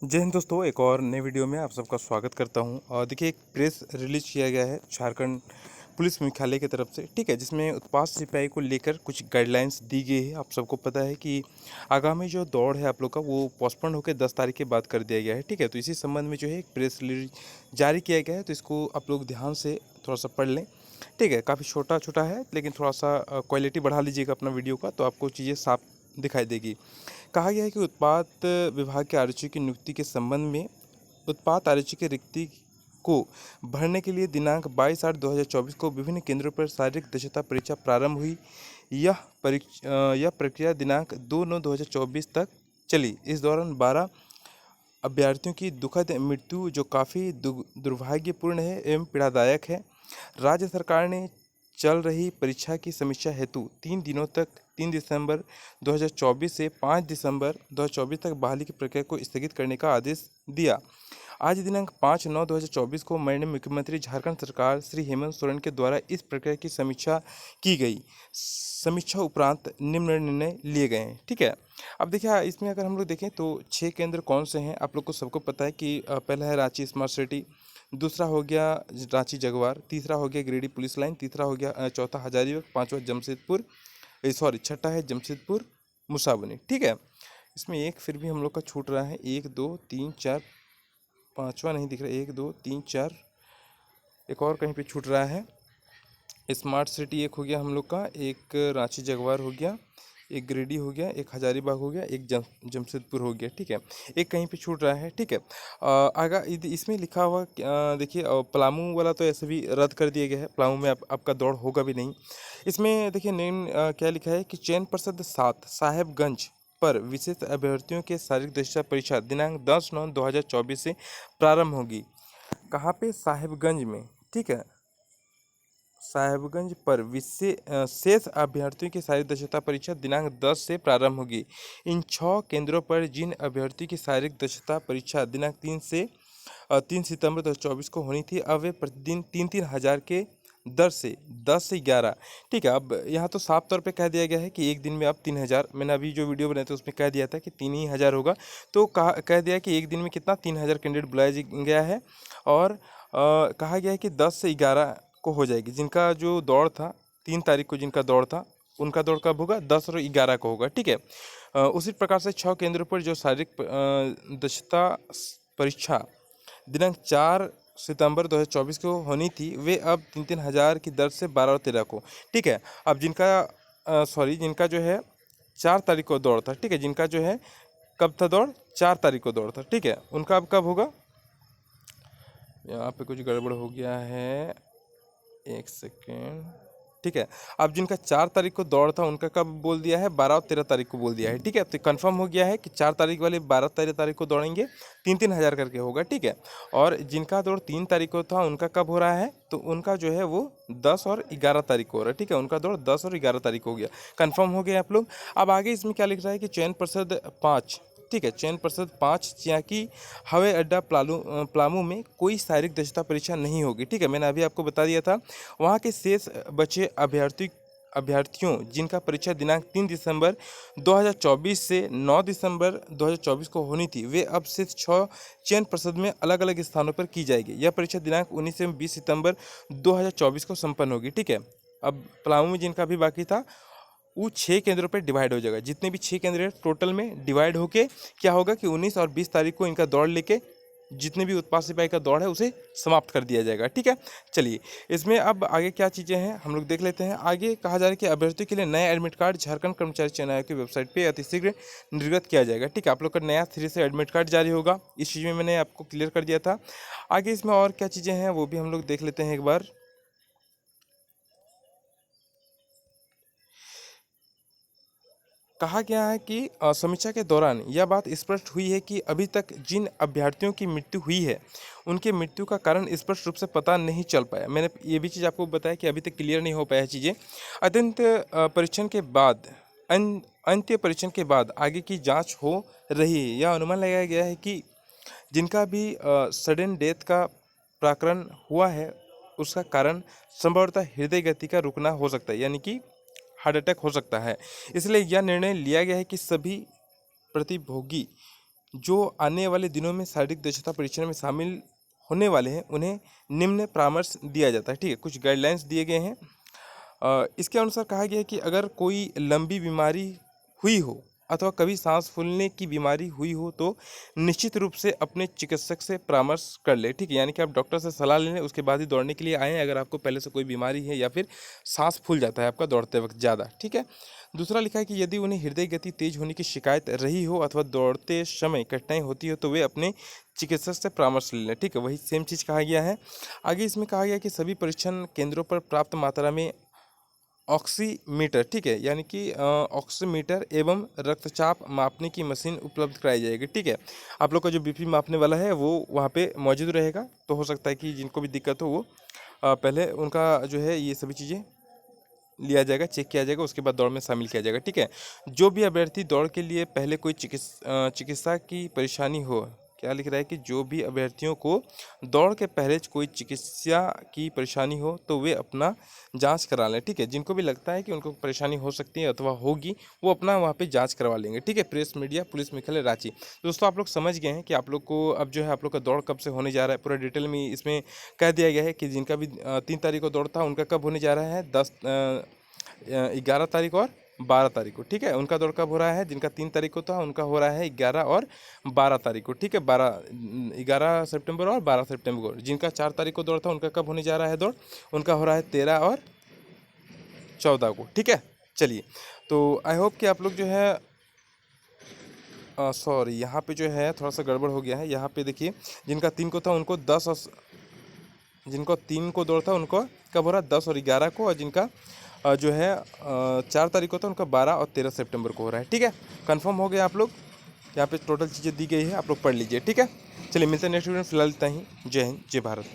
जय हिंद दोस्तों, एक और नए वीडियो में आप सबका स्वागत करता हूं। और देखिए, एक प्रेस रिलीज किया गया है झारखंड पुलिस मुख्यालय की तरफ से, ठीक है, जिसमें उत्पाद सिपाही को लेकर कुछ गाइडलाइंस दी गई है। आप सबको पता है कि आगामी जो दौड़ है आप लोग का, वो पोस्टपोन होकर 10 तारीख के बाद कर दिया गया है, ठीक है। तो इसी संबंध में जो है एक प्रेस रिलीज जारी किया गया है, तो इसको आप लोग ध्यान से थोड़ा सा पढ़ लें, ठीक है। काफ़ी छोटा छोटा है, लेकिन थोड़ा सा क्वालिटी बढ़ा लीजिएगा अपना वीडियो का, तो आपको चीज़ें साफ दिखाई देगी। कहा गया है कि उत्पाद विभाग के आरक्षी की नियुक्ति के संबंध में उत्पाद आरक्षी की रिक्ति को भरने के लिए दिनांक 22/8/2024 को विभिन्न केंद्रों पर शारीरिक दक्षता परीक्षा प्रारंभ हुई। यह प्रक्रिया दिनांक 2/9/2024 तक चली। इस दौरान 12 अभ्यर्थियों की दुखद मृत्यु, जो काफ़ी दुर्भाग्यपूर्ण है एवं पीड़ादायक है। राज्य सरकार ने चल रही परीक्षा की समीक्षा हेतु 3 दिनों तक 3 दिसंबर 2024 से 5 दिसंबर 2024 तक बहाली की प्रक्रिया को स्थगित करने का आदेश दिया। आज दिनांक 5/9/2024 को माननीय मुख्यमंत्री झारखंड सरकार श्री हेमंत सोरेन के द्वारा इस प्रक्रिया की समीक्षा की गई। समीक्षा उपरांत निम्न निर्णय लिए गए हैं, ठीक है। अब देखिए, इसमें अगर हम लोग देखें तो 6 केंद्र कौन से हैं, आप लोग को सबको पता है कि पहला है रांची स्मार्ट सिटी, दूसरा हो गया रांची जगवार, तीसरा हो गया गिरिडीह पुलिस लाइन, तीसरा हो गया चौथा हजारीबाग, पांचवा जमशेदपुर, सॉरी छठा है जमशेदपुर मुसाबनी, ठीक है। इसमें एक फिर भी हम लोग का छूट रहा है, 1 2 3 4, पांचवा नहीं दिख रहा, 1 2 3 4, एक और कहीं पे छूट रहा है। स्मार्ट सिटी एक हो गया हम लोग का, एक रांची जगवार हो गया, एक गिरिडीह हो गया, एक हजारीबाग हो गया, एक जमशेदपुर हो गया, ठीक है। एक कहीं पे छूट रहा है, ठीक है। आगा इसमें लिखा हुआ देखिए, पलामू वाला तो ऐसे भी रद्द कर दिया गया है, पलामू में आपका दौड़ होगा भी नहीं। इसमें देखिए नेम क्या लिखा है कि चयन पर्षद 7 साहेबगंज पर विशेष अभ्यर्थियों के शारीरिक दक्षता परीक्षा दिनांक 10/9/2024 से प्रारंभ होगी। कहाँ पे? साहेबगंज में, ठीक है। साहेबगंज पर शेष अभ्यर्थियों की शारीरिक दक्षता परीक्षा दिनांक 10 से प्रारंभ होगी। इन 6 केंद्रों पर जिन अभ्यर्थियों की शारीरिक दक्षता परीक्षा दिनांक 3 सितंबर 2024 को होनी थी, अब वे प्रतिदिन 3-3 हज़ार के दर से 10 से 11, ठीक है। अब यहाँ तो साफ तौर पे कह दिया गया है कि एक दिन में अब 3 हज़ार, मैंने अभी जो वीडियो बनाया था उसमें कह दिया था कि 3 ही हज़ार होगा, तो कह दिया कि एक दिन में कितना 3 हज़ार कैंडिडेट बुलाया गया है। और कहा गया है कि 10 से 11 को हो जाएगी। जिनका जो दौड़ था 3 तारीख को, जिनका दौड़ था उनका दौड़ कब होगा? 10 और 11 को होगा, ठीक है। उसी प्रकार से 6 केंद्रों पर जो शारीरिक दक्षता परीक्षा दिनांक 4 सितंबर 2024 को होनी थी, वे अब 3-3 हज़ार की दर से 12 और 13 को, ठीक है। अब जिनका जो है 4 तारीख को दौड़ था, ठीक है, जिनका जो है कब था दौड़? 4 तारीख को दौड़ था, ठीक है, उनका अब कब होगा? यहाँ पे कुछ गड़बड़ हो गया है, एक सेकेंड, ठीक है। अब जिनका 4 तारीख को दौड़ था उनका कब बोल दिया है? 12 और 13 तारीख को बोल दिया है, ठीक है। तो कंफर्म हो गया है कि 4 तारीख वाले 12-13 तारीख को दौड़ेंगे, 3-3 हज़ार करके होगा, ठीक है। और जिनका दौड़ 3 तारीख को था उनका कब हो रहा है? तो उनका जो है वो 10 और 11 तारीख को हो रहा है, ठीक है। उनका दौड़ 10 और 11 तारीख को हो गया, कन्फर्म हो गया आप लोग। अब आगे इसमें क्या लिख रहा है कि चयन पर्षद 5, ठीक है, चयन पर्षद 5 चियाकी हवाई अड्डा पलामू में कोई शारीरिक दक्षता परीक्षा नहीं होगी, ठीक है। मैंने अभी आपको बता दिया था। वहाँ के शेष बचे अभ्यर्थियों जिनका परीक्षा दिनांक 3 दिसंबर 2024 से 9 दिसंबर 2024 को होनी थी, वे अब शेष 6 चयन पर्षद में अलग अलग स्थानों पर की जाएगी। यह परीक्षा दिनांक 19 से 20 सितंबर 2024 को संपन्न होगी, ठीक है। अब पलामू में जिनका भी बाकी था वो 6 केंद्रों पर डिवाइड हो जाएगा। जितने भी 6 केंद्र हैं टोटल में डिवाइड होके क्या होगा कि 19 और 20 तारीख को इनका दौड़ लेके जितने भी उत्पाद सिपाही का दौड़ है उसे समाप्त कर दिया जाएगा, ठीक है। चलिए, इसमें अब आगे क्या चीज़ें हैं हम लोग देख लेते हैं। आगे कहा जा रहा है कि अभ्यर्थियों के लिए नया एडमिट कार्ड झारखंड कर्मचारी चयन आयोग की वेबसाइट पे अतिशीघ्र निर्गत किया जाएगा, ठीक है। आप लोग का नया सिरे से एडमिट कार्ड जारी होगा, इस चीज़ में मैंने आपको क्लियर कर दिया था। आगे इसमें और क्या चीज़ें हैं वो भी हम लोग देख लेते हैं एक बार। कहा गया है कि समीक्षा के दौरान यह बात स्पष्ट हुई है कि अभी तक जिन अभ्यर्थियों की मृत्यु हुई है उनके मृत्यु का कारण स्पष्ट रूप से पता नहीं चल पाया। मैंने ये भी चीज़ आपको बताया कि अभी तक क्लियर नहीं हो पाया चीज़ें। अत्यंत परीक्षण के बाद अंत्य परीक्षण के बाद आगे की जांच हो रही है। यह अनुमान लगाया गया है कि जिनका भी सडन डेथ का प्रकरण हुआ है उसका कारण संभवतः हृदय गति का रुकना हो सकता है, यानी कि हार्ट अटैक हो सकता है। इसलिए यह निर्णय लिया गया है कि सभी प्रतिभोगी जो आने वाले दिनों में शारीरिक दक्षता परीक्षण में शामिल होने वाले हैं उन्हें निम्न परामर्श दिया जाता है। ठीक है, कुछ गाइडलाइंस दिए गए हैं। इसके अनुसार कहा गया है कि अगर कोई लंबी बीमारी हुई हो अथवा कभी सांस फूलने की बीमारी हुई हो तो निश्चित रूप से अपने चिकित्सक से परामर्श कर ले। ठीक है, यानी कि आप डॉक्टर से सलाह ले लें, उसके बाद ही दौड़ने के लिए आएँ अगर आपको पहले से कोई बीमारी है या फिर सांस फूल जाता है आपका दौड़ते वक्त ज़्यादा। ठीक है, दूसरा लिखा है कि यदि उन्हें हृदय गति तेज होने की शिकायत रही हो अथवा दौड़ते समय कठिनाई होती हो तो वे अपने चिकित्सक से परामर्श ले लें। ठीक है, वही सेम चीज़ कहा गया है। आगे इसमें कहा गया है कि सभी परीक्षण केंद्रों पर पर्याप्त मात्रा में ऑक्सीमीटर, ठीक है, यानी कि ऑक्सीमीटर एवं रक्तचाप मापने की मशीन उपलब्ध कराई जाएगी। ठीक है, आप लोग का जो बीपी मापने वाला है वो वहाँ पे मौजूद रहेगा। तो हो सकता है कि जिनको भी दिक्कत हो वो पहले उनका जो है ये सभी चीज़ें लिया जाएगा, चेक किया जाएगा, उसके बाद दौड़ में शामिल किया जाएगा। ठीक है, जो भी अभ्यर्थी दौड़ के लिए पहले कोई चिकित्सा की परेशानी हो, क्या लिख रहा है कि जो भी अभ्यर्थियों को दौड़ के पहले कोई चिकित्सा की परेशानी हो तो वे अपना जांच करा लें। ठीक है, जिनको भी लगता है कि उनको परेशानी हो सकती है अथवा होगी वो अपना वहाँ पे जांच करवा लेंगे। ठीक है, प्रेस मीडिया पुलिस मुख्यालय रांची। दोस्तों आप लोग समझ गए हैं कि आप लोग को अब जो है आप लोग का दौड़ कब से होने जा रहा है, पूरा डिटेल में इसमें कह दिया गया है कि जिनका भी 3 तारीख को दौड़ था उनका कब होने जा रहा है, 11 तारीख और 12 तारीख को। ठीक है, उनका दौड़ कब हो रहा है, जिनका 3 तारीख को था उनका हो रहा है 11 और 12 तारीख को। ठीक है, 11 सितंबर और 12 सितंबर को। जिनका 4 तारीख को दौड़ था उनका कब होने जा रहा है दौड़, उनका हो रहा है 13 और 14 को। ठीक है, चलिए, तो आई होप कि आप लोग जो है सॉरी यहाँ पे जो है थोड़ा सा गड़बड़ हो गया है। यहाँ पे देखिए, जिनका 3 को था उनको 10 और जिनको 3 को दौड़ था उनको कब हो रहा है 10 और 11 को, और जिनका जो है 4 तारीख को था उनका 12 और 13 सितंबर को हो रहा है। ठीक है, कंफर्म हो गया आप लोग। यहाँ पे टोटल चीज़ें दी गई है, आप लोग पढ़ लीजिए। ठीक है, चलिए मिलते हैं नेक्स्ट वीडियो में, फिलहाल इतना ही। जय हिंद, जय भारत।